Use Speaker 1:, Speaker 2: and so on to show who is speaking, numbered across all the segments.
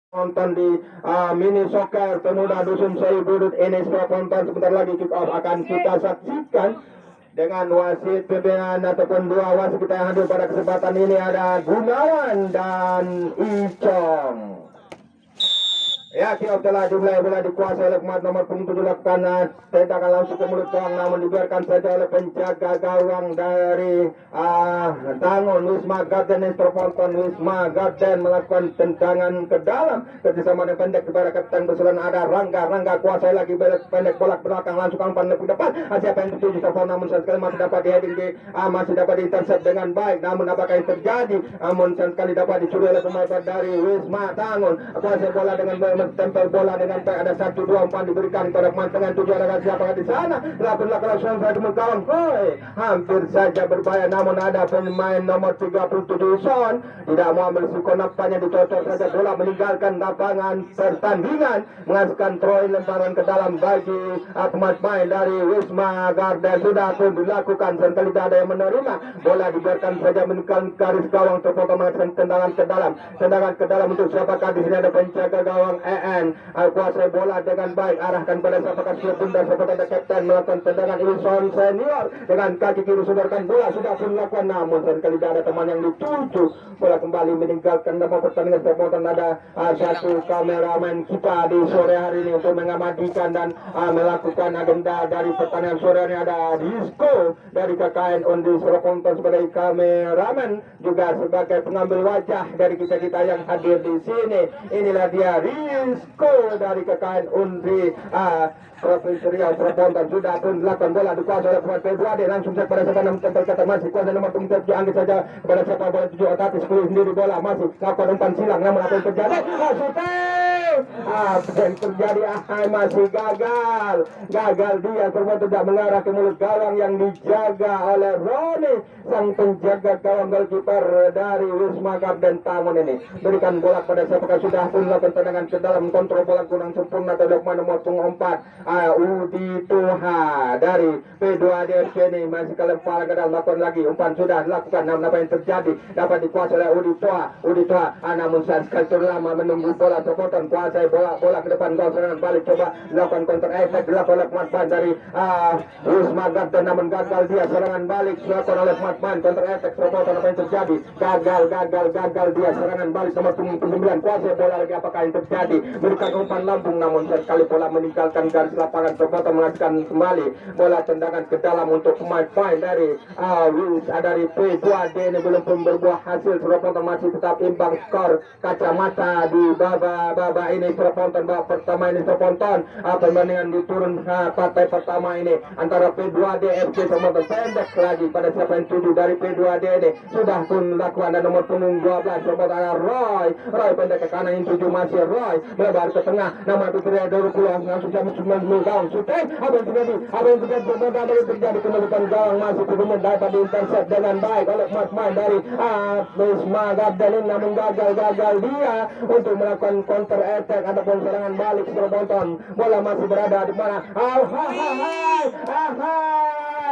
Speaker 1: Nonton di mini soccer pemuda Dusun Sei Budut ini spontan sebentar lagi kick off akan kita saksikan dengan wasit pimpinan ataupun dua wasit kita yang hadir pada kesempatan ini ada Gunawan dan Icong. Ya, kick telah dimulai, bola dikuasai oleh pemain nomor punggung 7 lakukan tendangan langsung ke mulut gawang, namun dibiarkan saja oleh penjaga gawang dari Tangun Wisma Garden Introfonton. Wisma Garden melakukan tendangan ke dalam kerjasama dengan pendek kepada kapten berselan ada Rangga kuasai lagi pendek bola belakang langsung umpan lebih depan. Siapa yang tertuju telepon, namun sekali masih dapat di heading masih dapat diintercept dengan baik, namun apakah yang terjadi? Namun sekali dapat dicuri oleh pemain dari Wisma Tangun. Kuasai bola dengan tempel bola dengan baik, ada 1-2 umpan diberikan kepada pemain tengah tujuh ada siapa di sana lakukan langsung satu gawang. Hampir saja berbahaya, namun ada pemain nomor 37 Son tidak mau ambil risiko, nampaknya dicocok saja bola meninggalkan lapangan pertandingan, menghasilkan throw lemparan ke dalam bagi pemain dari Wisma Garden. Sudah pun dilakukan sekali tidak ada yang menerima, bola dibiarkan saja meninggalkan garis gawang terpotong, menghasilkan tendangan ke dalam untuk siapakah di sini ada penjaga gawang kuasai bola dengan baik, arahkan pada siapakah sudah bunda seperti ada kapten melakukan tendangan Wilson senior dengan kaki kiri sodorkan bola sudah pun melakukan, namun sekali tidak ada teman yang dituju, bola kembali meninggalkan nama pertandingan terpotong. Ada satu kameramen kita di sore hari ini untuk mengamatikan dan melakukan agenda dari pertandingan sore hari. Ada Rizko dari KKN Undi Suraponton sebagai kameramen juga sebagai pengambil wajah dari kita yang hadir di sini. Inilah dia Rizko dari KKN Undi Provinsi Riau Suraponton. Sudah pun dilakukan bola dikuasai oleh pemain Februari, langsung saja pada siapa nomor tempel kata masih kuasa nomor punggung diambil saja kepada siapa bola 7 otak 10 sendiri bola masih lakukan umpan silang, namun apa yang terjadi? Apa yang terjadi? Masih gagal dia terus tidak mengarah ke mulut gawang yang dijaga oleh Roni, sang penjaga gawang goalkeeper dari Wisma Garden Tangun ini. Berikan bola pada siapakah sudah pun melakukan tendangan ke dalam, kontrol bola kurang sempurna terhadap nomor punggung 4 Udi Tuha dari P2D ini masih kelempar ke dalam, lakukan lagi umpan sudah dilakukan, namun apa yang terjadi? Dapat dikuasai oleh Udi Tuha namun sekali terlama menunggu bola terpotong, kuasai bola ke depan gol serangan balik, coba dilakukan counter attack dilakukan oleh pemain dari Wisma Garden, namun gagal dia serangan balik dilakukan oleh pemain counter attack terpotong. Apa yang terjadi? Gagal dia serangan balik nomor 9 kuasai bola lagi, apakah yang terjadi? Berikan umpan lambung, namun sekali bola meninggalkan garis lapangan terpotong, menghasilkan kembali bola tendangan ke dalam untuk pemain dari P2D ini belum pun berbuah hasil. Suraponton masih tetap imbang skor kacamata di babak ini. Suraponton babak pertama ini Suraponton perbandingan di turun partai pertama ini antara P2D FC Suraponton pendek lagi pada siapa yang tuju dari P2D ini sudah pun lakukan, dan nomor punggung 12 Suraponton ada Roy pendek ke kanan yang tuju masih Roy melebar ke tengah, nama itu tidak ada pulang langsung jam 9 gawang syuting. Apa yang terjadi kemudian gawang masih kemudian dapat diintercept dengan baik oleh pemain dari Wisma Garden ini, namun gagal dia untuk melakukan counter attack ataupun serangan balik. Suraponton bola masih berada di mana?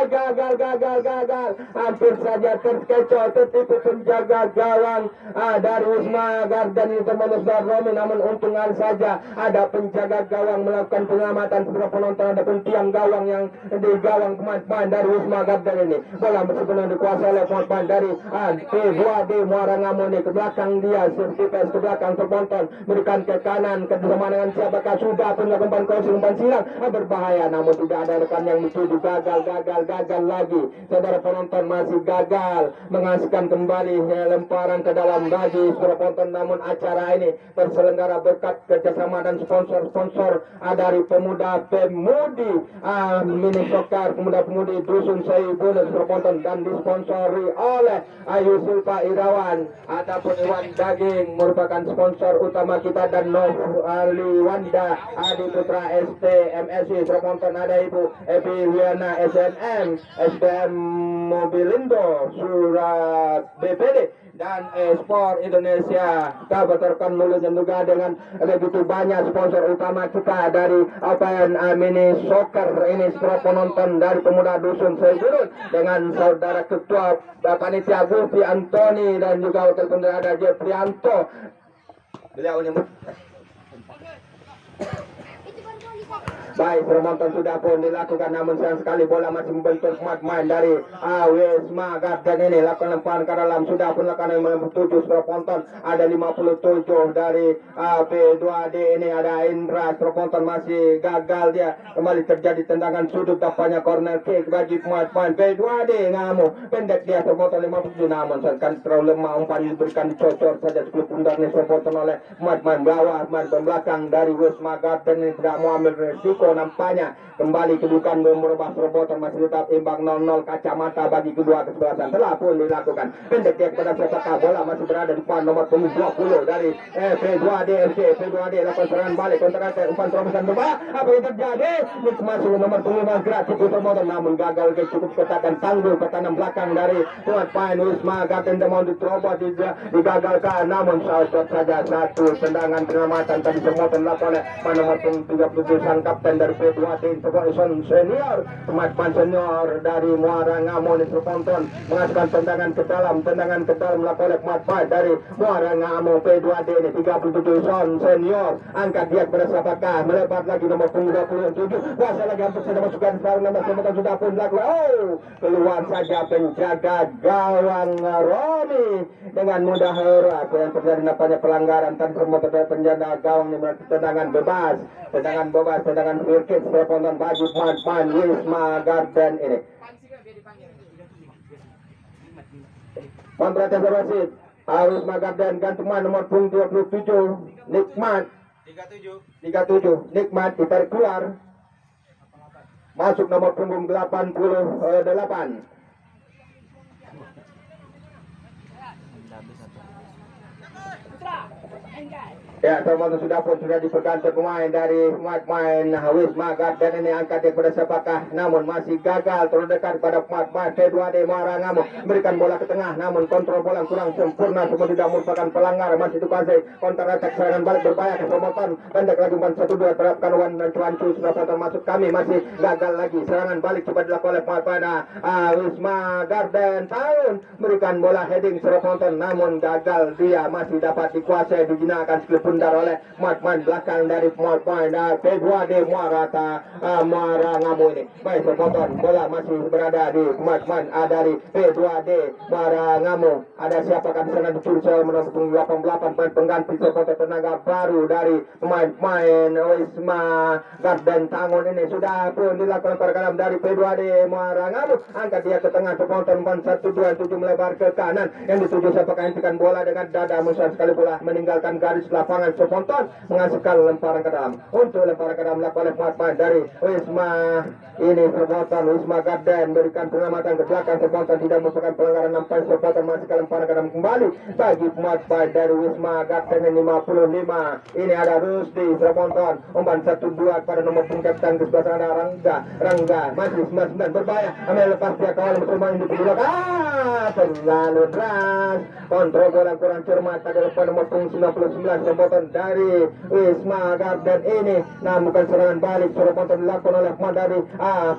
Speaker 1: Gagal hampir saja terkecoh, tertipu penjaga gawang dari Wisma Garden itu Manusdar Romi, namun untungan saja ada penjaga gawang melakukan penyelamatan setelah penonton, ada pun tiang gawang yang di gawang pemain dari Wisma Garden ini. Bola meskipun dikuasai oleh pemain dari P2D Muara Ngamoni, ke belakang dia Sirtipes ke belakang terponton, berikan ke kanan kerjasama dengan siapakah sudah pun melakukan crossing umpan silang berbahaya, namun tidak ada rekan yang dituju. Gagal lagi, saudara penonton masih gagal menghasilkan kembali lemparan ke dalam bagi Suraponton, namun acara ini terselenggara berkat kerjasama dan sponsor dari pemuda Pemudi mini soccer pemuda-pemudi Dusun Sei Budut Suraponton dan disponsori oleh Ayu Silva Irawan, adapun Iwan Daging merupakan sponsor utama kita, dan Ali Wanda Adi Putra ST MSI Suraponton, ada Ibu Epi Wiana SNM SDM Mobilindo Surat BPD dan Sport Indonesia. Kabarkan mulutnya juga dengan begitu banyak sponsor utama kita dari mini soccer ini, setelah penonton dari pemuda Dusun Sei Budut dengan saudara ketua panitia Gupi Antoni dan juga wakil pendana ada Jeprianto Beliau ini baik, penonton sudah pun dilakukan, namun sayang sekali bola masih membentur main dari Wisma Garden ini. Lakukan lemparan ke dalam, sudah pun lakukan yang 7 penonton, ada 57 dari P2D ini, ada Indra. Penonton masih gagal, dia kembali terjadi tendangan sudut, dapatnya corner kick bagi pemain P2D. Ngamu pendek dia, penonton 57, namun sekali terlalu lemah, umpan diberikan dicocor saja 10 pundar nih penonton oleh pemain bawah, pemain belakang dari Wisma Garden ini tidak mau ambil resiko. Nampaknya kembali kedudukan merubah perobotan, masih tetap imbang 0-0, kacamata bagi kedua kesebelasan telah pun dilakukan. Pendek dia kepada siapakah, bola masih berada di depan nomor 20 dari P2D FC. P2D lakukan serangan balik, kontra attack, umpan terobosan berbahaya. Apa yang terjadi? Masuk nomor 5 gerak cukup termotor, namun gagal cukup ketakan tanggul ke tanam belakang dari pemain Wisma Garden. Mau diterobos, digagalkan, namun saja satu tendangan penyelamatan tadi termotor dilakukan oleh nomor 37 sang kapten dari P2D senior, pemain senior dari Muara Ngamo ini terponton menghasilkan tendangan ke dalam melakukan oleh pemain dari Muara Ngamo. P2D ini 37 senior, angkat dia kepada siapakah, melebar lagi nomor 27, kuasa lagi hampir sudah masukkan sekarang nomor 9 sudah pun dilakukan, keluar saja penjaga gawang Romi dengan mudah. Apa yang terjadi, nampaknya pelanggaran tadi semua terjadi, penjaga gawang ini tendangan bebas, tendangan free kick penonton bagi pemain Wisma Garden ini. Kontrak wasit Wisma Garden gantungan nomor 27 Nikmat 37 Nikmat ditarik keluar, masuk nomor punggung 88. Ya, teman-teman sudah diperganti pemain dari pemain Wisma Garden ini, angkat dia kepada siapakah, namun masih gagal terdekat pada pemain P2D Muara Ngamo, berikan bola ke tengah, namun kontrol bola kurang sempurna, semua tidak merupakan pelanggar, masih dikuasai, counter attack serangan balik berbahaya ke penonton, pendek lagi umpan 1-2 terapkan Wan dan Cuancu, sudah masuk kami, masih gagal lagi, serangan balik coba dilakukan oleh pemain Wisma Garden, tahun berikan bola heading sudah penonton, namun gagal, dia masih dapat dikuasai, dijinakkan skill pundar oleh pemain belakang dari pemain P2D Muara Ngamo ini. Baik, penonton, bola masih berada di pemain dari P2D Muara Ngamo. Ada siapakah di sana dicuri soal menurut 88 pemain pengganti serta tenaga baru dari pemain Wisma Garden Tangun ini. Sudah pun dilakukan perkara dari P2D Muara Ngamo, angkat dia ke tengah, penonton 1-2-7 melebar ke kanan, yang dituju siapakah hentikan bola dengan dada, musnah sekali bola meninggalkan garis lapangan. Penonton menghasilkan lemparan ke dalam, untuk lemparan ke dalam melakukan oleh pemain dari Wisma ini. Penonton Wisma Garden berikan pengamatan ke belakang, penonton tidak merupakan pelanggaran, nampak penonton menghasilkan lemparan ke dalam kembali bagi pemain dari Wisma Garden 55. Ini ada Rusdi, penonton umpan 1-2 kepada nomor kapten ke sebelah sana Rangga masih 99 berbahaya, ambil lepas dia kawal bersama ini terlalu deras, kontrol bola kurang cermat, ada lepas nomor 99 penonton dari Wisma Garden ini, namun bukan serangan balik, penonton dilakukan oleh pemain dari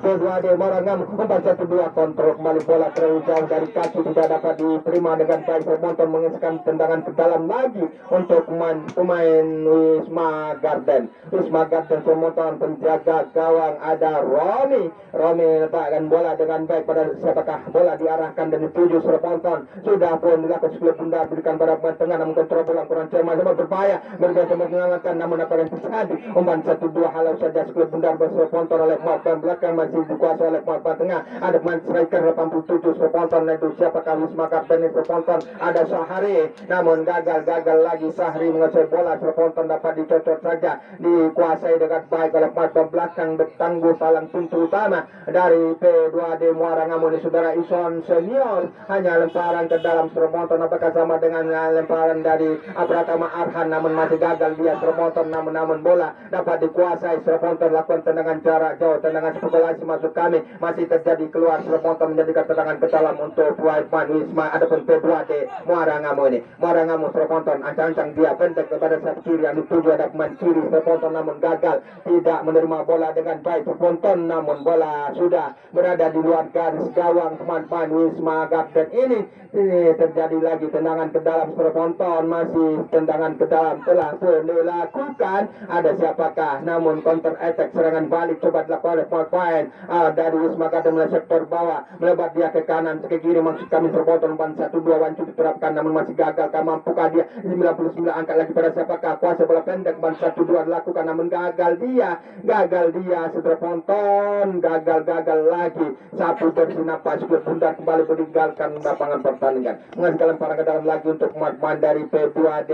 Speaker 1: P2D Muara Ngamo, umpan 1-2, kontrol kembali bola terlalu jauh dari kaki, tidak dapat diterima dengan baik, penonton menghasilkan tendangan ke dalam lagi untuk pemain Wisma Garden. Wisma Garden penonton penjaga gawang ada Romi letakkan bola dengan baik pada siapakah, bola diarahkan dan dituju penonton, sudah pun dilakukan skill bundar, berikan pada pemain tengah, namun kontrol bola kurang cermat, berbahaya, berbiasa menyelamatkan, namun apa yang terjadi, umpan 1-2 halau saja skill bundar penonton oleh pemain belakang, masih dikuasai oleh pemain tengah, ada pemain striker 87 penonton, itu siapakah Wisma Garden ini penonton, ada Sahari, namun gagal lagi, Sahri menguasai bola, penonton dapat dicocok saja, dikuasai dengan baik oleh pemain belakang, bertangguh palang pintu utama dari P2D Muara Ngamo ini, saudara Ison senior, hanya lemparan ke dalam penonton, apakah sama dengan lemparan dari Pratama Arhan, namun masih gagal dia penonton, namun bola dapat dikuasai penonton, lakukan tendangan jarak jauh, tendangan spekulasi masuk kami, masih terjadi keluar penonton, menjadikan tendangan ke dalam untuk pemain Wisma, adapun P2D Muara Ngamo ini, Muara Ngamo penonton ancang-ancang dia pendek kepada sayap kiri, yang dituju ada pemain kiri penonton, namun gagal, tidak menerima bola dengan baik penonton, namun bola sudah berada di luar garis gawang pemain Wisma Garden ini terjadi lagi tendangan ke dalam penonton, masih tendangan ke dalam telah pun dilakukan. Ada siapakah? Namun counter attack serangan balik coba dilakukan oleh pemain dari Wisma Garden mulai sektor bawah, melebat dia ke kanan, ke kiri, maksud kami terpotong 1-2 wancu diterapkan namun masih gagal. Mampukah dia 99 angkat lagi pada siapakah? Kuasa bola pendek 1-2 dilakukan namun gagal dia terpotong, gagal lagi. Sapu bersih napas bundar kembali meninggalkan lapangan pertandingan. Menghasilkan lemparan ke dalam lagi untuk pemain dari P2D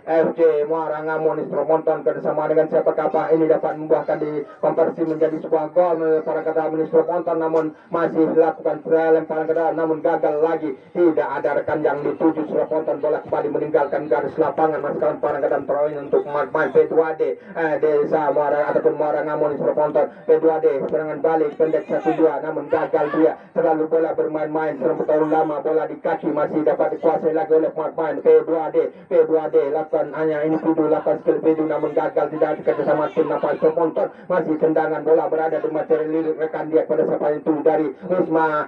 Speaker 1: FC Muara Ngamon terpotong bersama dengan siapakah? Ini dapat membuahkan di konversi menjadi sebuah gol. Para ke dalam ini terpotong namun masih dilakukan lemparan ke dalam namun gagal lagi. Tidak ada rekan yang dituju terpotong, bola kembali meninggalkan garis lapangan. Masih lemparan ke dalam throw-in untuk pemain P2D Desa Muara ataupun Muara Ngamon terpotong. P2D serangan balik pendek 1-2 namun gagal dia. Terlalu bola bermain-main terlalu lama, bola di kaki masih dapat dikuasai lagi oleh pemain P2D lakukan hanya individu, lakukan skill individu namun gagal. Tidak kerjasama tim nafas terpotong. Masih tendangan bola berada di materi lirik rekan dia pada siapa itu dari Wisma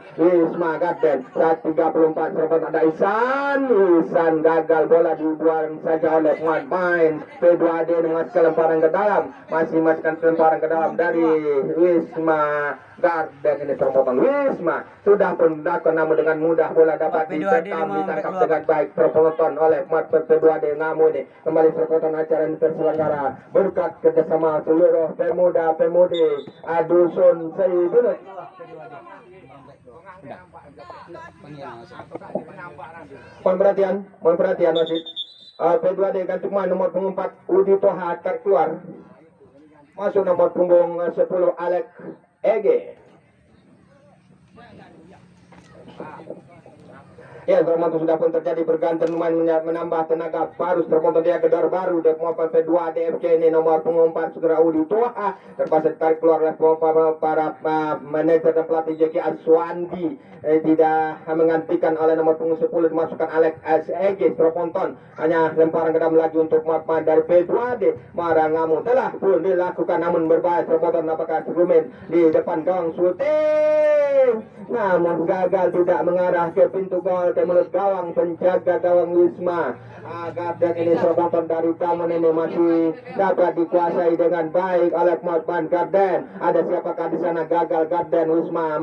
Speaker 1: Garden. Saat 34 terpotong ada Ihsan gagal, bola dibuang saja oleh pemain P2D dengan lemparan ke dalam. Masih masukkan lemparan ke dalam dari Wisma Garden ini terpotong. Wisma sudah pun namun dengan mudah bola dapat ditangkap dengan baik terpotong oleh P2D Ngamu ini. Kembali terpotong acara ini terselenggara berkat kerjasama seluruh Pemudi Dusun Seibunut. Mohon perhatian wasit. P2D ganti pemain nomor punggung 4 Udi Toha keluar. Masuk nomor punggung 10 Alex Ege. Ya, termasuk sudah pun terjadi pergantian pemain menambah tenaga baru terpotong dia kedor baru dari pemain P2 DFC ini nomor punggung 4 Saudara Udi Toha terpaksa ditarik keluar oleh para manajer dan pelatih Jeki Aswandi. Tidak menggantikan oleh nomor punggung 10 dimasukkan Alex SEG terpotong. Hanya lemparan ke dalam lagi untuk pemain dari P2D Marangamu telah pun dilakukan namun berbahaya terpotong. Apakah Rumen di depan gawang syuting namun gagal, tidak mengarah ke pintu gol ke mulut gawang penjaga gawang Wisma Garden ini. Terpotong dari tangan ini masih dapat dikuasai dengan baik oleh pemain Garden. Ada siapakah di sana? Gagal Garden. Wisma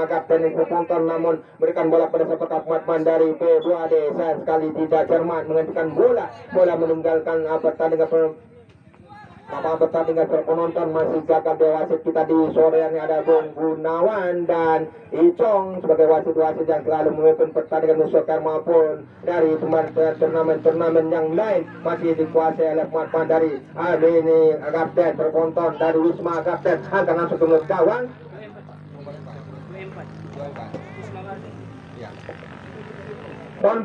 Speaker 1: Garden ini terpotong namun berikan bola pada siapakah pemain dari P2D. Sayang sekali tidak cermat menghentikan bola meninggalkan pertandingan. Pertandingan penonton masih gagal di wasit kita di sore ini. Ada Bung Gunawan dan Icong sebagai wasit-wasit yang selalu memimpin pertandingan soccer maupun dari turnamen yang lain. Masih dikuasai oleh pemain dari ini Garden terpotong dari Wisma Garden akan langsung ke gawang. Mohon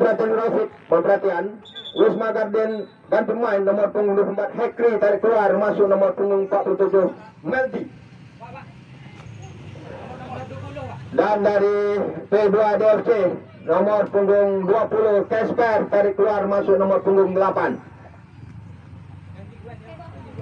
Speaker 1: perhatian Wisma Garden ganti pemain nomor punggung 24 Hekri tarik keluar, masuk nomor punggung 47 Meldi. Dan dari P2 DFC nomor punggung 20 Kesper tarik keluar, masuk nomor punggung 8.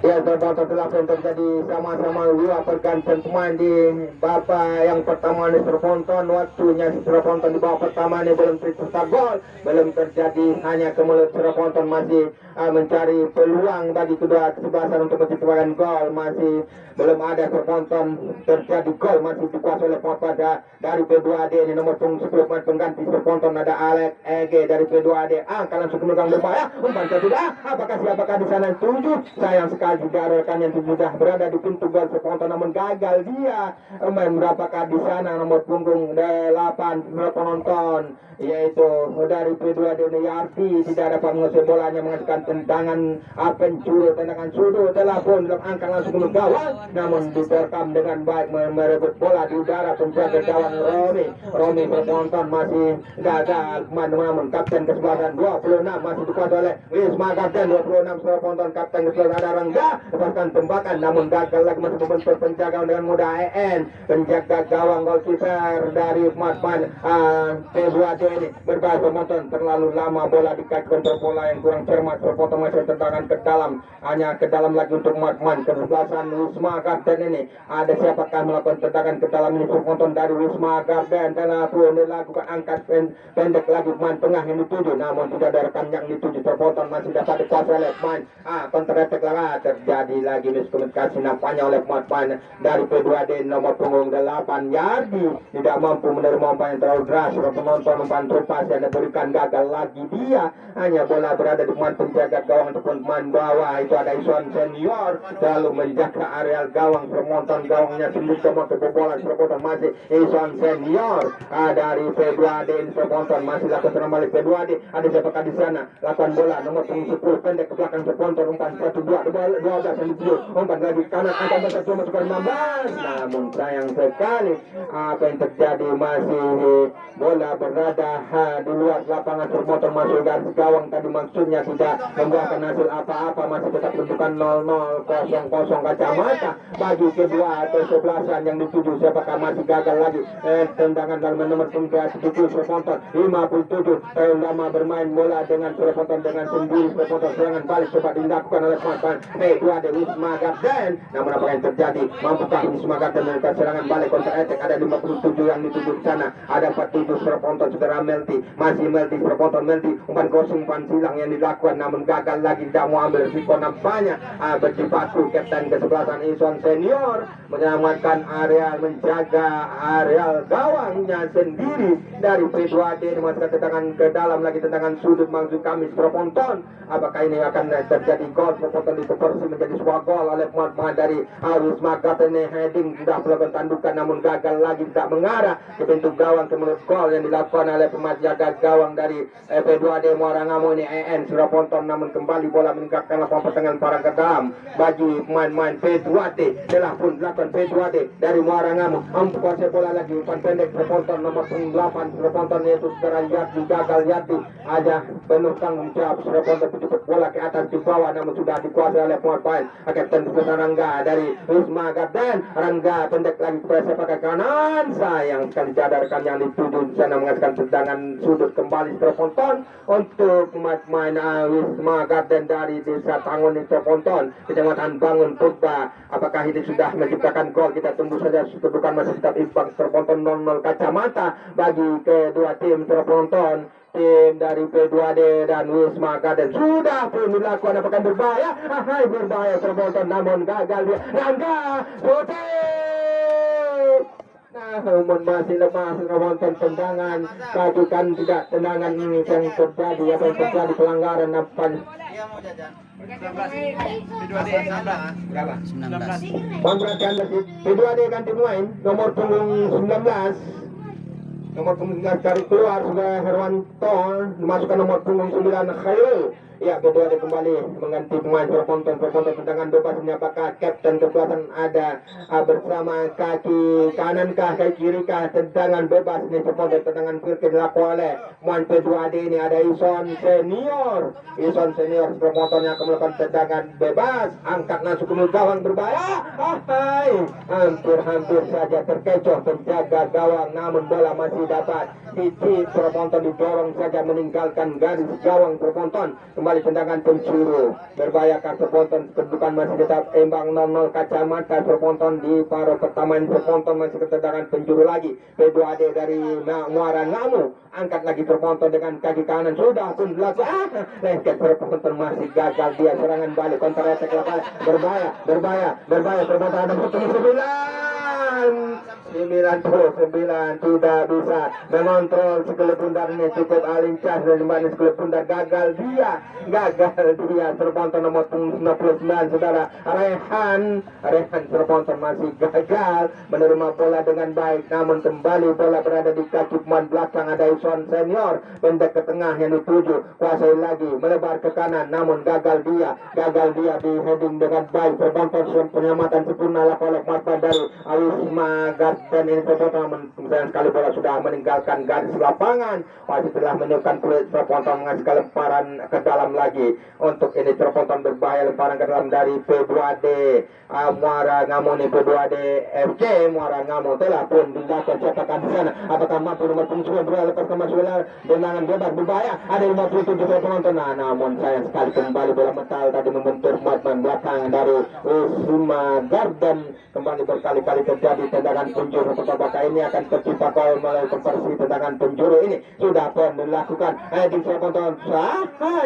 Speaker 1: Ya, terpotong telah pun terjadi sama-sama dua pergantian pemain di babak yang pertama ini terpotong. Waktunya terpotong di babak pertama ini belum tercipta gol, belum terjadi, hanya kemudian terpotong masih mencari peluang bagi kedua kesebelasan untuk menciptakan gol. Masih belum ada terpotong terjadi gol, masih dikuasai oleh pada dari P2D ini nomor punggung 10 pemain pengganti terpotong. Ada Alex Ege dari P2D angkat langsung ke megang berbahaya umpan tidak. Siapakah di sana tujuh? Sayang sekali tidak ada rekan yang sudah berada di pintu gol terpotong namun gagal dia. Berapakah di sana nomor punggung 8 penonton yaitu dari P2D Yarti tidak dapat mengusir bolanya, menghasilkan tendangan tendangan sudut telah pun dalam angka langsung ke gawang namun diterkam dengan baik merebut bola di udara penjaga gawang Romi penonton masih gagal namun kapten kesebelasan 26 masih dikuasai oleh Wisma Garden 26 penonton kapten sebelah ada Rangga, lepaskan tembakan namun gagal lagi masih membentur penjaga dengan mudah. EN penjaga gawang goalkeeper dari Matman P2D ini berbahaya penonton terlalu lama bola di kaki kontrol bola yang kurang cermat terpotong masih tendangan ke dalam, hanya ke dalam lagi untuk Matman. Kesebelasan Wisma Garden ini ada siapakah melakukan tendangan ke dalam ini penonton dari Wisma Garden dan aku dilakukan angkat pendek lagi man tengah yang dituju namun tidak ada rekan yang dituju terpotong masih dapat dikuasai oleh man. Counter attack lah terjadi lagi miskomunikasi nampaknya oleh Matman dari P2D nomor punggung 8 Yardi tidak mampu menerima umpan yang terlalu deras. Penonton umpan terlepas yang diberikan gagal lagi dia, hanya bola berada di man penjaga gawang ataupun man bawah itu ada Ison Senior selalu menjaga areal gawang. Penonton gawangnya sendiri cuma kebobolan penonton masih Ison Senior dari P2D. Penonton masih lakukan kembali P2D, ada siapakah di sana lakukan bola nomor punggung 10 pendek ke belakang penonton umpan 1-2-12 yang dituju umpan lagi kanan akan masuk ke 16 namun sayang sekali apa yang terjadi masih bola berada di luar lapangan termotor masuk garis gawang tadi maksudnya tidak membuahkan hasil apa-apa masih tetap bentukan 0-0 0-0 kacamata bagi kedua atau sebelasan yang dituju siapakah masih gagal lagi tendangan dalam nomor punggung 70 penonton 57 lama bermain bola dengan penonton dengan sendiri penonton serangan balik coba dilakukan oleh Matman P2D Wisma Garden namun apa yang terjadi mampukah Wisma Garden melakukan serangan balik counter attack ada 57 yang dituju ke sana ada 47 penonton saudara Melti masih Melti penonton Melti umpan crossing umpan silang yang dilakukan namun gagal lagi tidak mau ambil risiko nampaknya berjibaku Kapten kesebelasan Ison Senior menyelamatkan area menjaga areal gawangnya sendiri dari P2D memasukkan tendangan ke dalam lagi tendangan sudut maksud kami penonton apakah ini akan terjadi gol penonton dikonversi menjadi sebuah gol oleh Matman dari Wisma Garden heading sudah melakukan tandukan namun gagal lagi tidak mengarah ke pintu gawang ke menurut gol yang dilakukan oleh penjaga gawang dari P2D Muara Ngamo ini EN sudah ponton namun kembali bola meningkatkan lapangan pertengahan parang ke dalam bagi pemain-pemain P2D telah pun dilakukan P2D dari Muara Ngamo kuasai bola lagi umpan pendek terponton nomor 8 terponton yaitu saudara Yati gagal Yati ada penuh tanggung jawab terponton menjemput bola ke atas di bawah namun sudah dikuasai oleh pemain Kapten Rangga dari Wisma Garden. Rangga pendek lagi kepada sepak kanan sayang sekali jadarkan yang dituju di sana menghasilkan tendangan sudut kembali terponton untuk pemain Wisma Garden dari Desa Tangun terponton Kecamatan Bangun Purba. Apakah ini sudah menciptakan gol? Kita tunggu saja kedudukan masih tetap imbang terponton 0-0 kacamata bagi kedua tim terponton. Tim dari P2D dan Wisma Garden sudah pun dilakukan apakah berbahaya? Berbahaya terponton namun gagal dia. Rangga shooting. Namun masih lemah terponton tendangan kajukan tidak tendangan ini yang terjadi apa yang terjadi pelanggaran nampaknya. Berapa? 19. Memperhatikan P2D ganti pemain nomor punggung 19. Nomor punggung 19 dari keluar sudah Herwanto dimasukkan nomor punggung 9 Khairul. Ya, P2D kembali mengganti pemain terponton tendangan bebas ini apakah Kapten kekuatan ada bersama kaki kanan kah kaki kiri kah tendangan bebas ini terponton tendangan kiri dilakukan oleh pemain P2D ini ada Ison Senior terponton yang akan melakukan tendangan bebas angkat masuk ke gawang berbahaya hampir saja terkecoh penjaga gawang namun bola masih dapat titip terponton didorong saja meninggalkan garis gawang terponton kembali tendangan pencuru berbahaya terponton kedudukan masih tetap imbang 0-0 kacamata terponton di paruh pertama terponton masih tendangan pencuru lagi P2D dari Muara Ngamo angkat lagi terponton dengan kaki kanan sudah pun dilakukan lengket terponton masih gagal dia serangan balik counter attack berbahaya terponton ada 99 tidak bisa mengontrol sekelip pundarnya cukup alincas dan kembali sekelip pundar gagal dia terponton nomor 99 saudara Rehan terponton masih gagal menerima bola dengan baik namun kembali bola berada di kaki pemain belakang ada Ison Senior pendek ke tengah yang dituju kuasai lagi melebar ke kanan namun gagal dia di heading dengan baik terponton penyelamatan sempurna oleh Matman dari Wisma Garden ini terpotong sayang sekali bola sudah meninggalkan garis lapangan. Wasit telah menunjukkan kulit terpotong mengasihkan lemparan ke dalam lagi. Untuk ini terpotong berbahaya lemparan ke dalam dari P2D Muara Ngamon. P2D FC Muara Ngamon telah pun dilakukan cetakan di sana. Apakah mampu nomor punggung lepas ke masuk bola dengan bebas berbahaya. Ada 57 penonton. Namun sayang sekali kembali bola metal tadi membentur muatan belakang dari Wisma Garden. Kembali berkali-kali terjadi tendangan penjuru. Apakah ini akan tercipta gol melalui konversi tendangan penjuru ini sudah pun dilakukan. Di penonton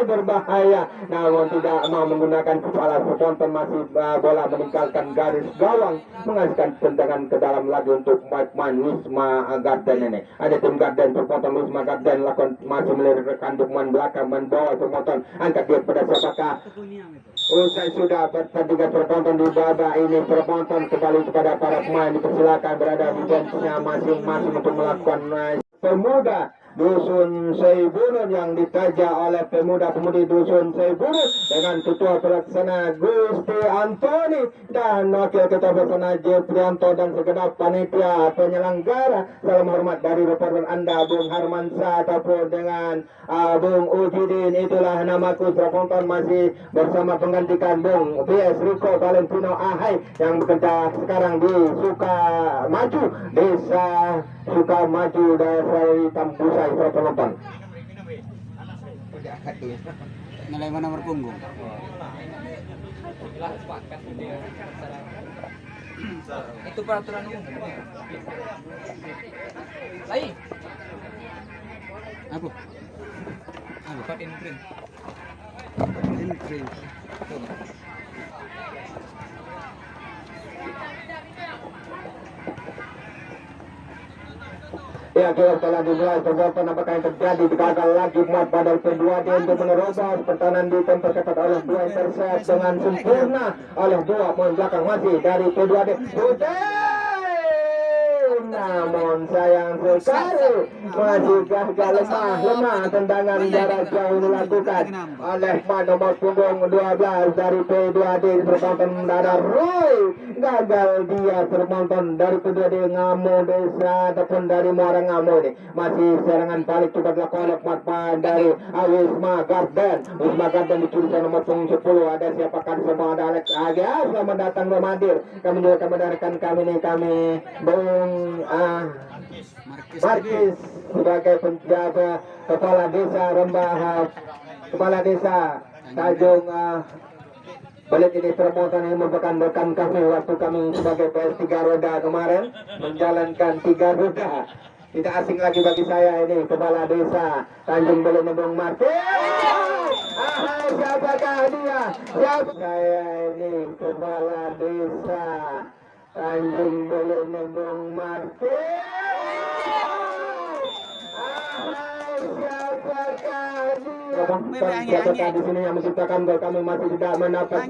Speaker 1: berbahaya. Namun tidak mau menggunakan kepala penonton. Masih bola meninggalkan garis gawang menghasilkan tendangan ke dalam lagi untuk pemain Wisma Garden ini. Ada tim Garden penonton Wisma Garden lakukan masih melirikkan dukungan belakang membawa penonton angkat dia pada siapakah. Usai sudah pertandingan penonton di babak ini penonton kembali kepada para pemain dipersilakan berada di benchnya masing-masing untuk melakukan pemuda Dusun Seibunun yang ditaja oleh pemuda-pemudi Dusun Seibunun dengan ketua pelaksana Gusti Antoni dan wakil ketua pelaksana Jeprianto dan segenap panitia penyelenggara. Salam hormat dari reporter Anda Bung Harmansa ataupun dengan Bung Ujidin. Itulah namaku. Penonton masih bersama penggantikan Bung PS Rico Valentino Ahai yang bekerja sekarang di Sukamaju, Desa Sukamaju, Desa Tambusa. Penonton
Speaker 2: nilai mana nomor punggung itu peraturan umum lain apa imprint
Speaker 1: ya, kita telah dimulai perbuatan apakah yang terjadi. Gagal lagi muat badal P2D untuk menerobos pertahanan di tempat ketat oleh dua intercept dengan sempurna oleh dua pemain belakang masih dari P2D. Namun sayang sekali masih gagal lemah tendangan jarak jauh dilakukan oleh nomor punggung 12 dari P2D terpotong dada Roy. Gagal dia terpotong dari P2D Ngamo Desa ataupun dari Muara Ngamo ini. Masih serangan balik coba dilakukan oleh dari Wisma Garden. Wisma Garden dicuri nomor punggung 10. Ada siapakah semua? Ada Alex Aga. Selamat datang Romadir. Kami juga akan mendengarkan kami Bung Markis sebagai penjaga kepala desa Rembah, kepala desa Tanjung Belit ini termotan yang merupakan rekan kami waktu kami sebagai PS 3 roda kemarin menjalankan 3 roda. Tidak asing lagi bagi saya ini kepala desa Tanjung Belit Bung Markis. Siapakah dia? Siapa saya ini kepala desa Tanjung Belit Bung Markis. Siapakah di sini yang menciptakan gol? Kami masih tidak mendapat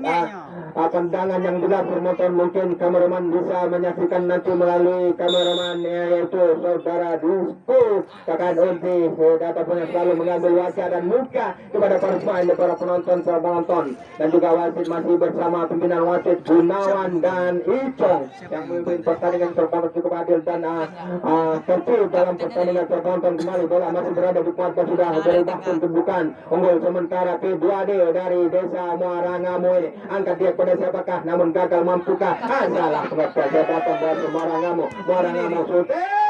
Speaker 1: pandangan yang jelas. Penonton mungkin kameraman bisa menyaksikan nanti melalui kameraman yaitu saudara Dusko kakak Unti ataupun yang selalu mengambil wajah dan muka kepada para pemain, para penonton dan juga wasit masih bersama pimpinan wasit Gunawan dan Icong yang memimpin pertandingan terpantau cukup adil dan tertib dalam pertandingan terpantau. Kembali bola masih berada di kuartal sudah berubah pun kebukan unggul sementara P2D dari desa Muara Ngamo ini angkat dia pada siapakah namun gagal mampukah salah keberatan dari Muara Ngamo syuting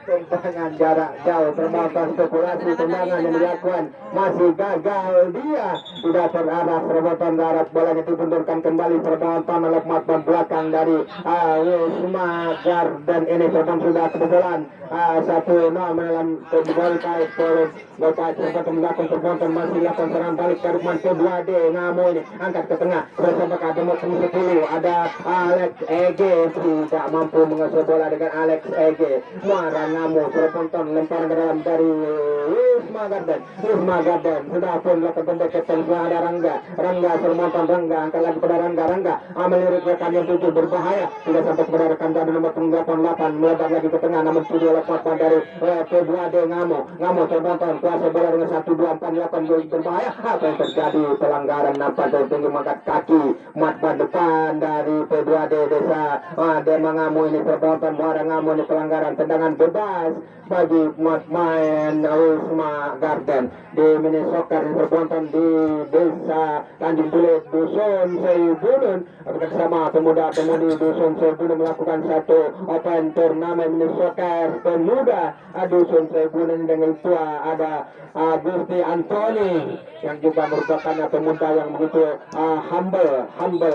Speaker 1: tendangan jarak jauh terbatas spekulasi tendangan yang dilakukan masih gagal dia tidak terarah serobotan darat bolanya dibundurkan kembali terbonton oleh matman belakang dari Wisma Garden ini sudah kebetulan 1-0 dalam gol kait terbantu melakukan terbonton masih lakukan serangan balik dari P2D Ngamo ini angkat ke tengah bersama nomor 10 ada Alex Ege tidak mampu mengusir bola dengan Alex Ege Muara Ngamo Serponton lemparan ke dalam dari Wisma Garden sudah pun melakukan pendekatan ada Rangga Sermonton angkat lagi pada Rangga melirik rekan yang 7 berbahaya tidak sampai kepada rekan dari nomor 88 melebar lagi ke tengah namun sudah lepas dari P2D Ngamo Sermonton kuasa bola dengan 1-2-4 dilakukan berbahaya. Apa yang terjadi? Pelanggaran nampak dari tinggi mengangkat kaki mat depan dari P2D Desa Ngamo ini Sermonton muara Ngamo ini pelanggaran tendangan bebas bagi main Wisma Garden di mini soccer Sermonton di Desa Tanjung Bulet Dusun Sayubunun bersama pemuda-pemudi Dusun Sayubunun melakukan satu open turnamen mini soccer pemuda Dusun Sayubunun dengan tua ada Gusti Antoni yang juga merupakan pemuda yang begitu humble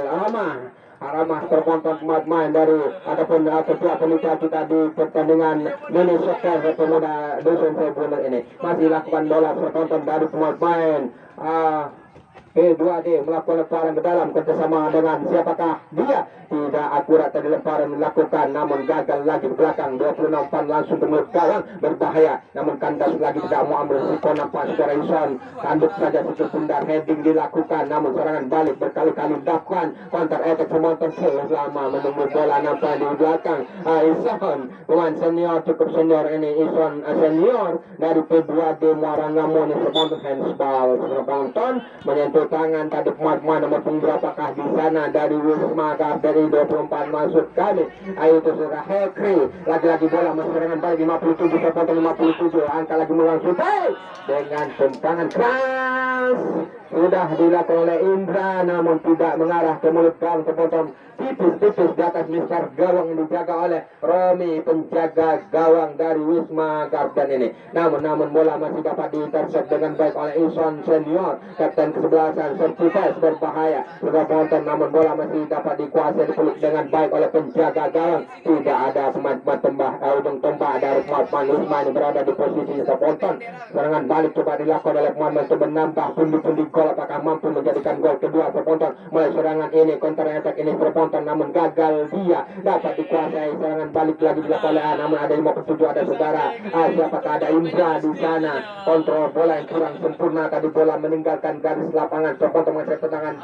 Speaker 1: ramah terkontrol pemain dari ataupun ketua panitia kita di pertandingan mini soccer pemuda Dusun Sayubunun ini masih lakukan bola terkontrol dari pemain P2D melakukan lemparan ke dalam kerjasama dengan siapakah dia tidak akurat tadi lemparan dilakukan namun gagal lagi ke belakang 26 langsung ke mulut gawang berbahaya namun kandas lagi tidak mau ambil risiko nampak secara Ison tanduk saja sikit pundar heading dilakukan namun serangan balik berkali-kali dilakukan counter attack penonton selama menunggu bola nampak di belakang Ison pemain senior cukup senior ini Ison senior dari P2D Muara Ngamo ini penonton handsball penonton menyentuh tangan tadi pemain nomor berapakah di sana dari Wisma Garden 24 masuk kali itu sudah Hekri lagi-lagi bola serangan balik 57 angka lagi melangsung dengan tendangan keras sudah dilakukan oleh Indra namun tidak mengarah ke mulut gawang terpotong tipis-tipis di atas mister gawang yang dijaga oleh Romi penjaga gawang dari Wisma Garden ini namun bola masih dapat diintercept dengan baik oleh Ison senior kapten kesebelasan Sertifies berbahaya sudah penonton namun bola masih dapat dikuasai dipeluk dengan baik oleh penjaga gawang tidak ada pemain ujung tombak dari pemain Wisma ini berada di posisi terponton serangan balik coba dilakukan oleh pemain untuk menambah pundi-pundi gol apakah mampu menjadikan gol kedua terponton mulai serangan ini counter attack ini terponton namun gagal dia dapat dikuasai serangan balik lagi dilakukan oleh namun ada 57 ada saudara siapakah ada Indra di sana kontrol bola yang kurang sempurna tadi bola meninggalkan garis lapangan terponton mengasih tendangan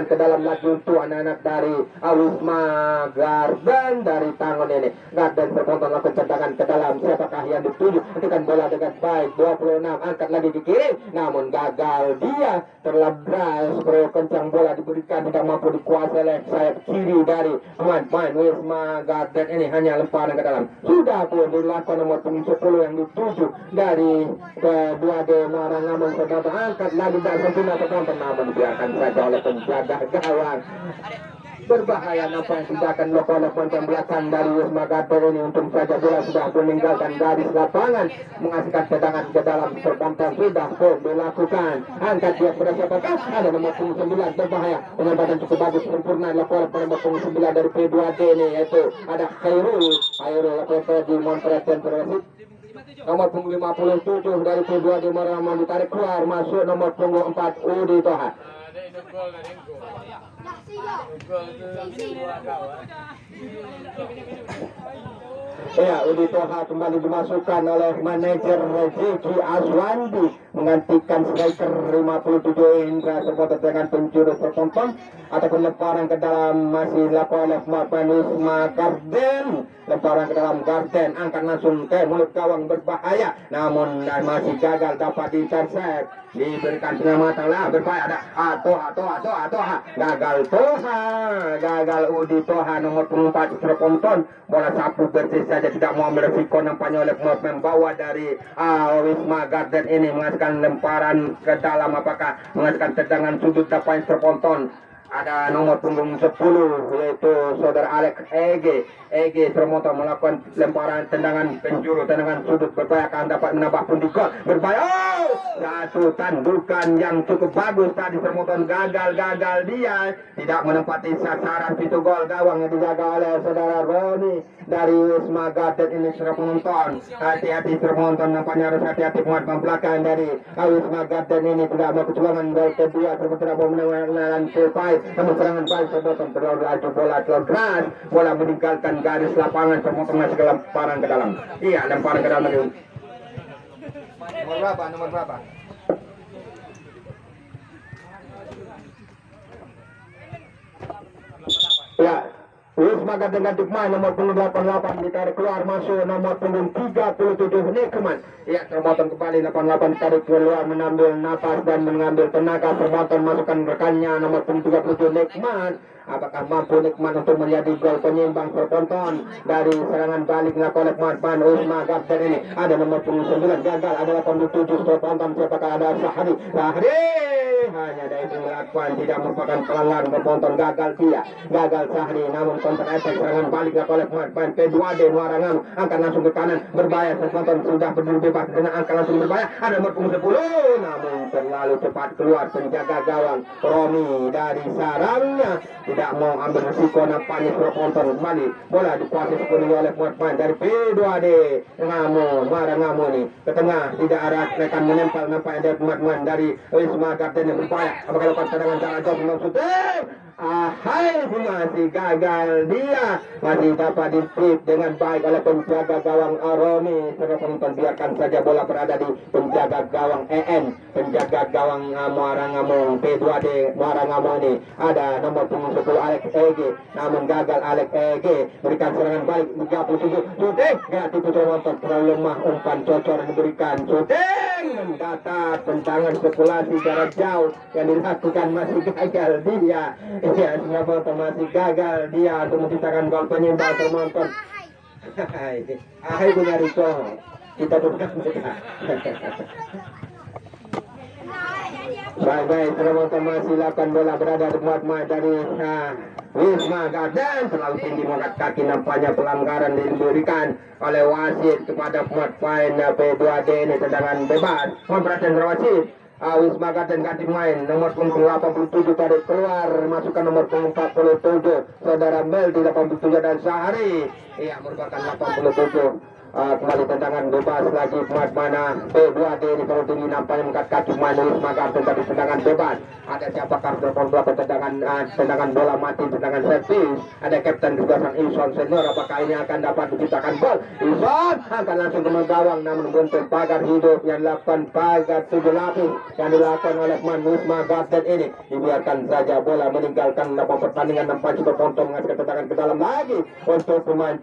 Speaker 1: ke dalam lagi untuk anak-anak dari Wisma Garden dari tangan ini Garden terponton lakukan tendangan ke dalam siapakah yang dituju ketika bola dengan baik 26 angkat lagi ke kiri namun gagal dia terlabras bro kencang bola diberikan tidak mampu dikuasai oleh sayap kiri dari pemain Wisma Garden ini hanya lemparan ke dalam sudah pun dilakukan nomor 10 yang dituju dari P2D Muara Ngamo ternyata angkat lagi tidak sempurna terponton namun dibiarkan saja oleh penjaga gawang berbahaya nampak yang sudah akan melakukan belakang dari Wisma Garden ini untung saja bola sudah meninggalkan garis lapangan mengasihkan tendangan ke dalam terponton sudah pun dilakukan angkat dia pada siapakah ada nomor 9 berbahaya dengan badan cukup bagus sempurna dilakukan pada nomor 9 dari P2D ini yaitu ada Khairul PP di Montreal Terresik nomor 57 dari P2D Muara ditarik keluar masuk nomor 4 Udi Toha ya Udi Toha kembali dimasukkan oleh manajer Zeki Aswandi menggantikan striker 57 Indra terpotong dengan penjuru terponton ataupun lemparan ke dalam masih dilakukan oleh pemain Wisma Garden lemparan ke dalam Garden angkat langsung ke mulut gawang berbahaya namun masih gagal dapat diintercept diberikan penyelamatan lah berbahaya ada Toha gagal Udi Toha nomor 4 terponton bola sapu bersih saja tidak mau ambil resiko nampaknya oleh pembawa dari Wisma Garden ini menghasilkan lemparan ke dalam apakah menghasilkan tendangan sudut dapat terponton ada nomor punggung 10 yaitu saudara Alex Ege termotor melakukan lemparan tendangan penjuru tendangan sudut berbahaya akan dapat menambah pundi gol berbahaya satu tandukan yang cukup bagus tadi termotor gagal dia tidak menempati sasaran pintu gol gawang yang dijaga oleh saudara Roni dari Wisma Garden ini sudah penonton hati-hati termotor nampaknya harus hati-hati pemain belakang dari Wisma Garden ini tidak mau kecolongan gol kedua termotor tidak mau menang 5 namun serangan balik terpotong terlalu laju bola terlalu keras, bola meninggalkan garis lapangan terpotong masuk ke lemparan ke dalam. Iya, lemparan ke dalam lagi. Nomor berapa? Nomor berapa? Ya, Wisma Garden ganti pemain nomor punggung 88 ditarik keluar masuk nomor punggung 37 Nikman. Ya, terpotong kembali 88 ditarik keluar mengambil nafas dan mengambil tenaga terpotong masukkan rekannya nomor punggung 37 Nikman. Apakah mampu Nikman untuk menjadi gol penyeimbang terponton dari serangan balik dilakukan oleh pemain Wisma Garden ini? Ada nomor punggung 9 gagal, ada 87 terponton. Siapakah ada Sahri? Hanya dari pengakuan tidak merupakan pelanggaran terponton, gagal Sahri, namun counter attack serangan balik dilakukan oleh pemain P2D Muarangam, angkat langsung ke kanan berbahaya, terponton sudah berdiri bebas dengan angkat langsung berbahaya, ada nomor punggung 10 namun terlalu cepat keluar penjaga gawang Romi dari sarangnya, tidak mau ambil risiko, nampaknya terponton kembali, bola dikuasai sepenuhnya oleh pemain dari P2D Muarangam ini ke tengah, tidak arah rekan menempel, nampaknya ada pemain dari Wisma Garden yang berbahaya. Apakah lakukan serangan jarak jauh maksudnya? Masih gagal dia, masih dapat distrip dengan baik oleh penjaga gawang Romi. Penonton biarkan saja bola berada di penjaga gawang penjaga gawang Muarangamo P2D Muarangamo ini. Ada nomor punggung 10 Alex Ege, namun gagal Alex Ege berikan serangan balik 37 shooting, gak diputar nonton, terlalu lemah umpan cocor yang diberikan shooting mendatar tendangan spekulasi jarak jauh yang dilakukan masih gagal dia. Ya, Singapura masih gagal dia untuk menciptakan gol penyeimbang termonton. Hai punya Rico, kita bukan kita. Baik, termonton masih lakukan bola berada di muat dari Wisma Garden, terlalu tinggi mengangkat kaki, nampaknya pelanggaran diberikan oleh wasit kepada pemain P2D ini, tendangan bebas. Mohon perhatian wasit. Wisma Garden ganti main, nomor punggung 87 tarik keluar, masukkan nomor punggung 47 saudara Meldi 87 dan Sahari. Iya, merupakan 87. Kembali tendangan bebas lagi mana P2D ini perlu tinggi, nampaknya mengangkat kaki main Wisma Garden tadi tendangan bebas. Ada siapakah berapa tendangan bola mati, tendangan servis. Ada Kapten Kegasan Ison Senior, apakah ini akan dapat diciptakan gol? Ison akan langsung ke gawang, namun bentuk pagar hidup yang dilakukan pagar 7 lapis yang dilakukan oleh pemain Wisma Garden ini. Dibiarkan saja bola meninggalkan pertandingan, nampaknya juga Ponto mengasihkan tendangan ke dalam lagi untuk pemain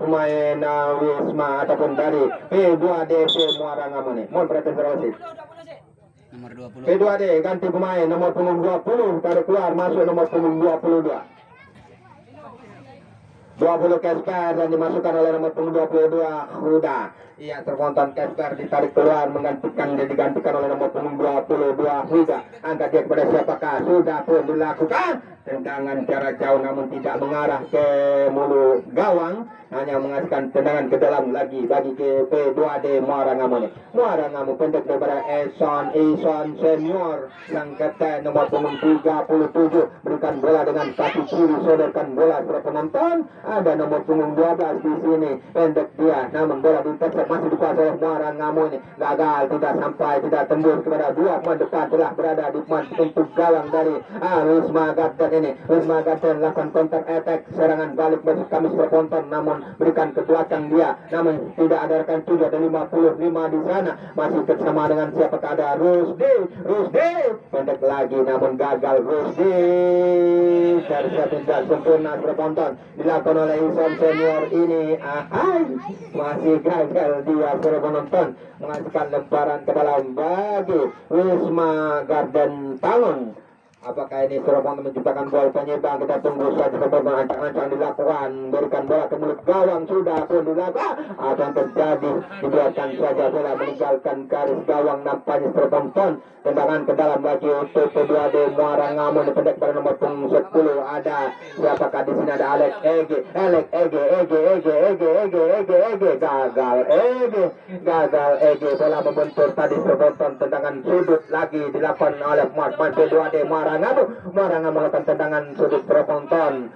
Speaker 1: Wisma ataupun dari P2D Muarangamo ini. Mohon perhatian terwasit.
Speaker 2: Nomor 20.
Speaker 1: P2D ganti pemain nomor punggung 20 tarik keluar, masuk nomor punggung 22 Kasper dan dimasukkan oleh nomor punggung 22 Huda. Iya, terkonton Kasper ditarik keluar digantikan oleh nomor punggung 22 Huda. Angkat dia kepada siapakah? Sudah pun dilakukan tendangan jarak jauh namun tidak mengarah ke mulut gawang, hanya mengasihkan tendangan ke dalam lagi bagi ke P2D Muarangamo ini. Muarangamo pendek daripada Ison Senior, sang kapten nomor punggung 37 berikan bola dengan kaki kiri, sodorkan bola kepada penonton. Ada nomor punggung 12 di sini, pendek dia, namun bola diintercept masih dikuasai oleh Muarangamo ini. Gagal, tidak sampai, tidak tembus kepada dua pemain depan, telah berada di pintu gawang dari Wisma Garden ini. Wisma Garden lakukan counter attack, serangan balik bagi Kamis berponton, namun berikan ke belakang dia, namun tidak ada rekan 7, ada 55 di sana, masih bersama dengan siapakah? Ada Rusdi pendek lagi namun gagal Rusdi dari tidak sempurna berponton dilakukan oleh Ison Senior ini. Masih gagal dia berponton menghasilkan lemparan ke dalam bagi Wisma Garden Tangun. Apakah ini Surabaya menciptakan gol penyeimbang? Kita tunggu saja bagaimana ancang-ancang dilakukan. Berikan bola ke mulut gawang, sudah pun dilakukan. Apa yang terjadi? Dibiarkan saja bola meninggalkan garis gawang, nampaknya tertonton. Tendangan ke dalam lagi untuk P2D Muarangamo pendek pada nomor punggung 10. Ada siapakah di sini? Ada Alex Ege. Gagal Ege. Bola membentur tadi tertonton, tendangan sudut lagi dilakukan oleh pemain P2D Muarangamo melakukan tendangan sudut tertonton.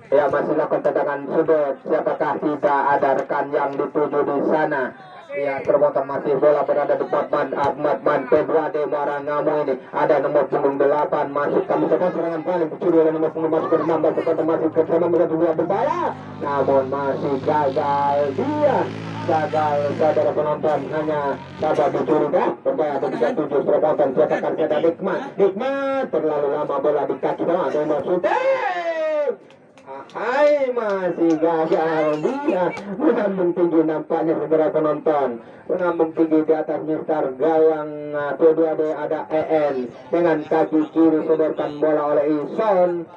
Speaker 1: Ya, masih lakukan tendangan sudut. Siapakah? Tidak ada rekan yang dituju di sana. Ya, termotor masih bola berada di Man Ahmad Man P2D Marangamu ini. Ada nomor punggung 8 masuk kami tekan serangan paling kecil oleh nomor punggung masuk ke 16 terkata masih ke sana menjadi dua berbahaya. Namun masih gagal dia. Gagal saudara penonton hanya dapat dicuriga berbahaya atau 37 termotor siapkan saya Nikmat terlalu lama bola di kaki sama ada nomor shooting. Hai masih gagal dia mengambung tinggi nampaknya saudara penonton mengambung tinggi di atas Mister gawang P2D ada EN dengan kaki kiri sodorkan bola oleh Ison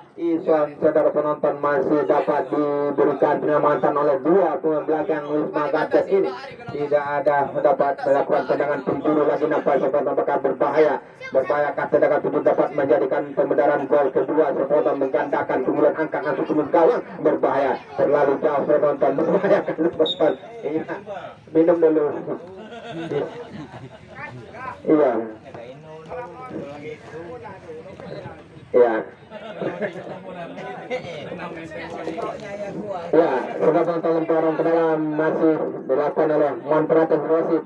Speaker 1: saudara penonton masih dapat diberikan penyelamatan oleh dua pemain belakang Wisma Gates ini tidak ada dapat melakukan tendangan penjuru lagi nampak saudara bakal berbahaya tendangan tujuh dapat menjadikan pembedaran gol kedua saudara menggandakan kemudian angkat masuk ke gawang berbahaya terlalu jauh penonton membahayakan penonton iya minum dulu iya iya ya sudah tonton dorong ke dalam masih dilakukan oleh Montrates Rosid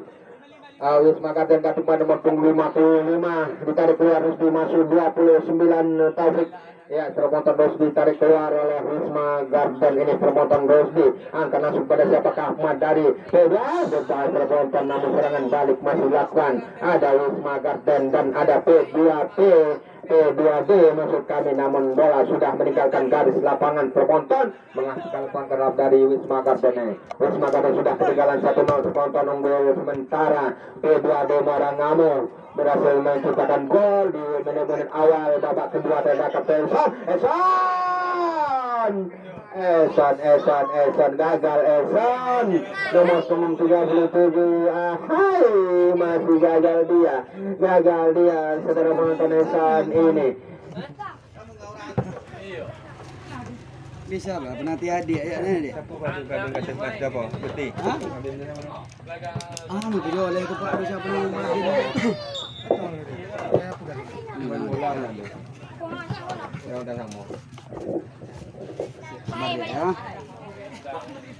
Speaker 1: Wisma Gaten Katupa nomor punggung 55 ditarik keluar Rusdi masuk 29 Taufik ya termotor Rusdi ditarik keluar oleh Wisma Garden ini termotor Rusdi angkat langsung pada siapakah Ahmad dari P2 berbahaya termotor namun serangan balik masih dilakukan ada Wisma Garden dan ada P2D masuk kami namun bola sudah meninggalkan garis lapangan penonton menghasilkan pangkerap dari Wisma Garden Wisma Garden sudah ketinggalan 1-0 penonton unggul sementara P2D Marangamu berhasil menciptakan gol di menit-menit awal babak kedua terhadap Eson gagal Eson nomor punggung 37 masih gagal dia saudara penonton Eson ini
Speaker 2: Bisa lah, penanti adik ayahnya dia.
Speaker 1: putih
Speaker 2: Mau video oleh itu Pak bisa penuh lagi dia.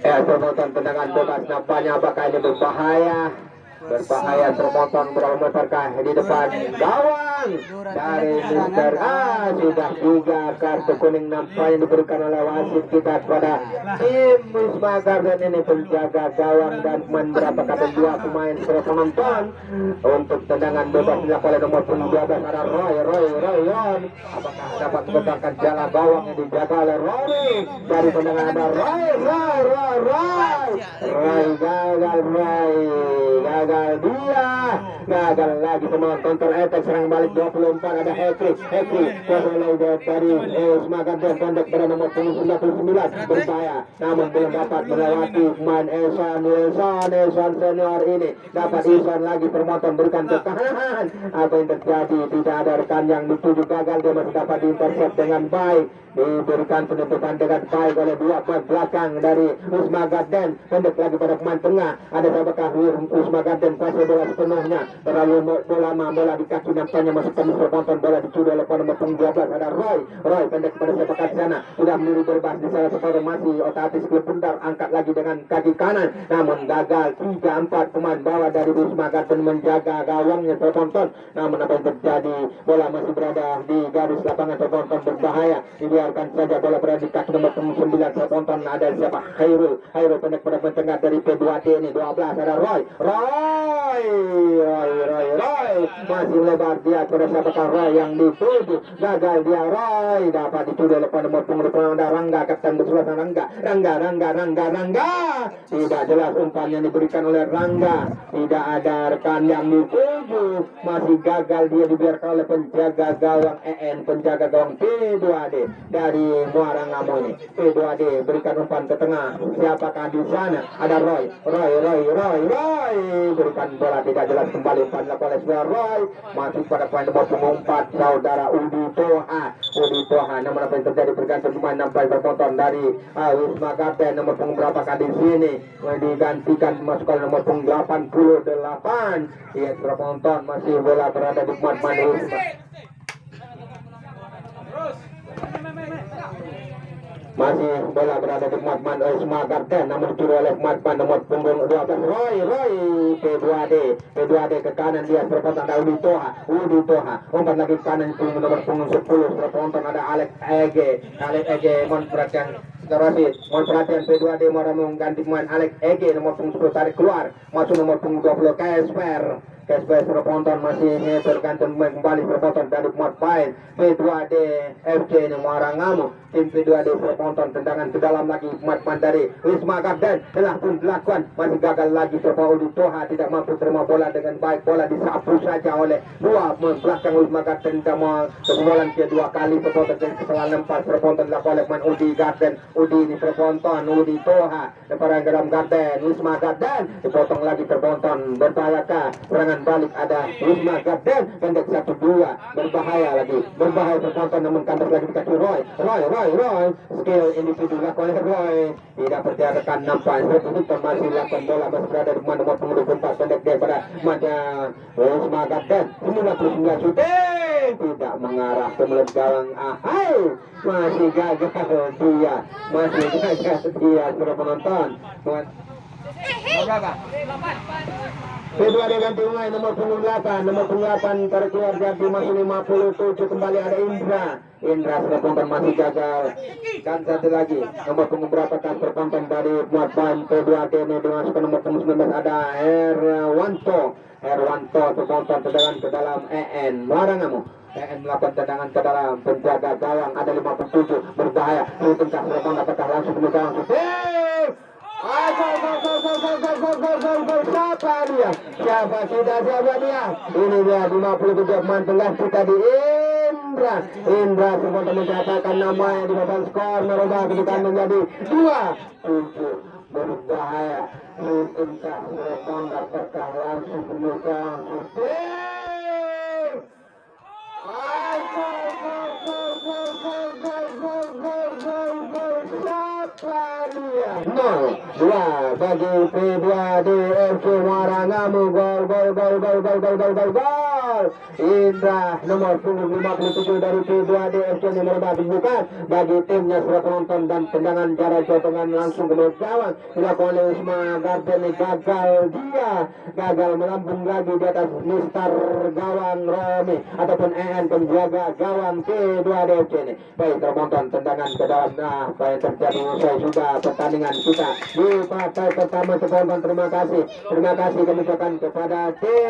Speaker 1: Ya, penonton tendangan bebas nampaknya apakah ini berbahaya terpotong bermeterkah di depan gawang dari Mister sudah 3 kartu kuning nampaknya diberikan oleh wasit kita kepada tim Wisma Garden ini penjaga gawang dan beberapa kali 2 pemain seluruh penonton untuk tendangan bebas dilakukan oleh nomor 12 ada Roy apakah dapat membentangkan jala gawang yang dijaga oleh Roy dari tendangan ada Roy gagal gagal lagi penonton teretek serang balik 24 ada Hekri mulai dari Wisma Garden pendek pada nomor 99 berbahaya namun belum dapat melewati pemain Eson senior ini dapat Ison lagi penonton berikan ketahanan apa yang terjadi tidak ada rekan yang dituju gagal dia masih dapat diintercept dengan baik diberikan penutupan dengan baik oleh 2 pemain belakang dari Wisma Garden pendek lagi pada pemain tengah ada sabakah Wisma Garden pasal bola sepenuhnya terlalu bola di kaki nampaknya masuk ke penonton bola dicuri oleh nomor 12 ada Roy pendek pada sepakat sana sudah meniru bebas di salah satu masih otatis klub bundar angkat lagi dengan kaki kanan namun gagal 3-4 pemain bawah dari Wisma Garden menjaga gawangnya penonton namun apa yang terjadi bola masih berada di garis lapangan penonton berbahaya dibiarkan saja bola berada di kaki nomor 9 penonton ada siapa Khairul pendek pada tengah dari P2D ini 12 ada Roy masih lebar dia pada siapakah Roy yang dituju gagal dia Roy dapat dituju oleh nomor punggung Rangga kapten bersuara Rangga tidak jelas umpan yang diberikan oleh Rangga tidak ada rekan yang dituju masih gagal dia dibiarkan oleh penjaga gawang penjaga gawang P2D dari Muarangamu ini P2D berikan umpan ke tengah siapakah di sana ada Roy berikan bola tidak jelas kembali umpan dilakukan oleh Roy masuk pada poin nomor punggung 4 saudara Udi Toha namun apa yang terjadi bergantung pemain nampak bertonton dari Wisma Garden nomor punggung berapa kali di sini digantikan masuk nomor punggung 88 ya penonton masih bola berada di pemain Wisma masih bola berada di Muhammad Isma Garden, namun dicuri oleh Muhammad nomor punggung 12 Roy P2D ke kanan dia berpotong ada Udi Toha umpan lagi ke kanan punggung nomor punggung 10 berpotong ada Alex Ege mohon perhatian P2D mau mengganti pemain Alex Ege nomor punggung 10 tarik keluar masuk nomor punggung 20 Kasper berponton masih tergantung kembali berponton dari pemain P2D FC Muarangamu. Tim P2D berponton tendangan ke dalam lagi pemain dari Wisma Garden telah pun dilakukan masih gagal lagi serba Udi Toha tidak mampu terima bola dengan baik, bola disapu saja oleh dua belakang Wisma Garden kebobolan kedua kali berponton dari kesalahan lempar berponton dilakukan oleh pemain Udi Garden. Udi ini berponton Udi Toha lemparan ke dalam Garden Wisma Garden dipotong lagi berponton berbahayakah serangan balik ada Wisma Garden pendek 1-2 berbahaya berponton namun kandas lagi dikasih Roy skill individu dilakukan oleh Roy tidak pertiadakan nampak masih lakukan bola masih berada di nomor punggung 24 pendek daripada Wisma Garden 99 shooting tidak mengarah ke mulut gawang masih gagal dia sudah penonton berapa? P2D ganti pemain nomor punggung 8 tarik keluar ganti masih 57 kembali ada Indra sudah ponton masih gagal dan satu lagi nomor punggung berapa kan terponton dari pemain P2D ini dimasukkan nomor punggung 19 ada Herwanto terponton tendangan ke dalam Muarangamu melakukan tendangan ke dalam penjaga gawang ada 57 berbahaya tentang serpong apakah langsung ke gawang siapa dia ini dia 57 pemain tengah kita di Indra sempat mencatatkan namanya di papan skor merubah kedudukan menjadi 2-7 berbahaya entah serpong apakah langsung ke gawang dua bagi P2D FC Muarangamu gol Indra nomor punggung 57 dari P2D FC ini merubah kedudukan bagi timnya sudah penonton dan tendangan jarak jotongan langsung ke mulut gawang dilakukan oleh Wisma Garden gagal melambung lagi di atas Mister Gawang Romi ataupun penjaga gawang P2D FC ini baik terponton tendangan ke dalam baik terjadi usai sudah pertandingan kita di partai pertama terima kasih kami ucapkan kepada tim